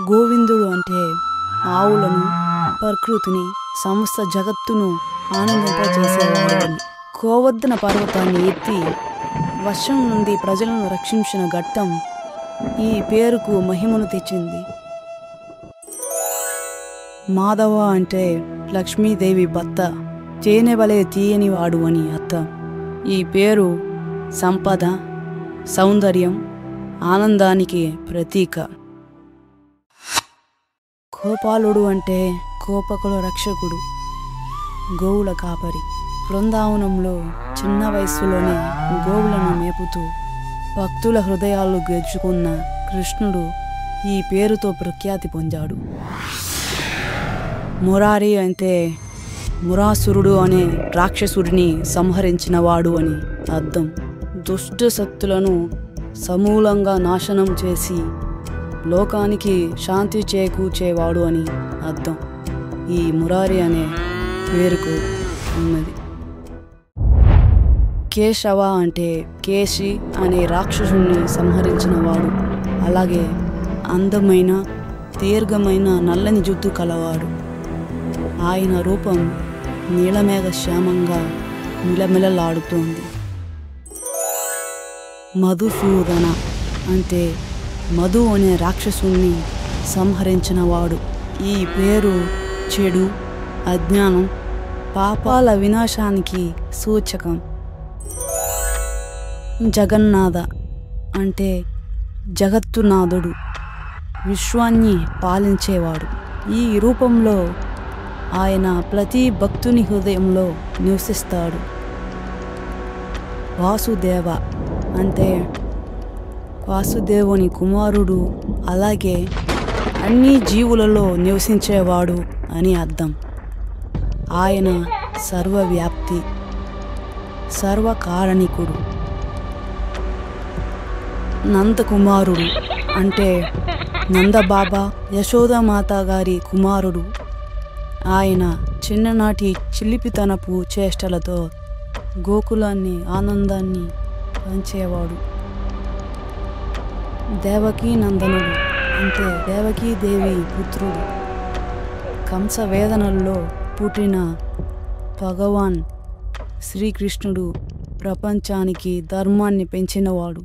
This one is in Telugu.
గోవిందుడు అంటే ఆవులను, ప్రకృతిని, సమస్త జగత్తును ఆనందింపచేసేవాడు. గోవర్ధన పర్వతాన్ని ఎత్తి వర్షం నుండి ప్రజలను రక్షించిన ఘట్టం ఈ పేరుకు మహిమను తెచ్చింది. మాధవ అంటే లక్ష్మీదేవి భర్త, తేనెవలే తీయని వాడు అని అర్థం. ఈ పేరు సంపద, సౌందర్యం, ఆనందానికి ప్రతీక. గోపాలుడు అంటే గోపకుల రక్షకుడు, గోవుల కాపరి. బృందావనంలో చిన్న వయస్సులోనే గోవులను మేపుతూ భక్తుల హృదయాలు గెలుచుకున్న కృష్ణుడు ఈ పేరుతో ప్రఖ్యాతి పొందాడు. మురారి అంటే మురాసురుడు అనే రాక్షసుడిని సంహరించినవాడు అని అర్థం. దుష్ట శక్తులను సమూలంగా నాశనం చేసి లోకానికి శాంతి చేకూర్చేవాడు అని అర్థం ఈ మురారి అనే పేరుకు ఉన్నది. కేశవ అంటే కేశి అనే రాక్షసుని సంహరించినవాడు. అలాగే అందమైన దీర్ఘమైన నల్లని జుట్టు కలవాడు. ఆయన రూపం నీలమేఘ శ్యామంగా మిలమిలలాడుతోంది. మధుసూదన అంటే మధు అనే రాక్షసుని సంహరించినవాడు. ఈ పేరు చెడు, అజ్ఞానం, పాపాల వినాశానికి సూచకం. జగన్నాథ అంటే జగత్తునాథుడు, విశ్వాన్ని పాలించేవాడు. ఈ రూపంలో ఆయన ప్రతి భక్తుని హృదయంలో నివసిస్తాడు. వాసుదేవ అంటే వాసుదేవుని కుమారుడు, అలాగే అన్ని జీవులలో నివసించేవాడు అని అర్థం. ఆయన సర్వవ్యాప్తి, సర్వకారణికుడు. నందకుమారుడు అంటే నందబాబా, యశోదామాత గారి కుమారుడు. ఆయన చిన్ననాటి చిలిపితనపు చేష్టలతో గోకులాన్ని ఆనందాన్ని పంచేవాడు. దేవకీ నందనుడు అంటే దేవకీదేవి పుత్రుడు. కంస వేదనల్లో పుట్టిన భగవాన్ శ్రీకృష్ణుడు ప్రపంచానికి ధర్మాన్ని పెంచినవాడు.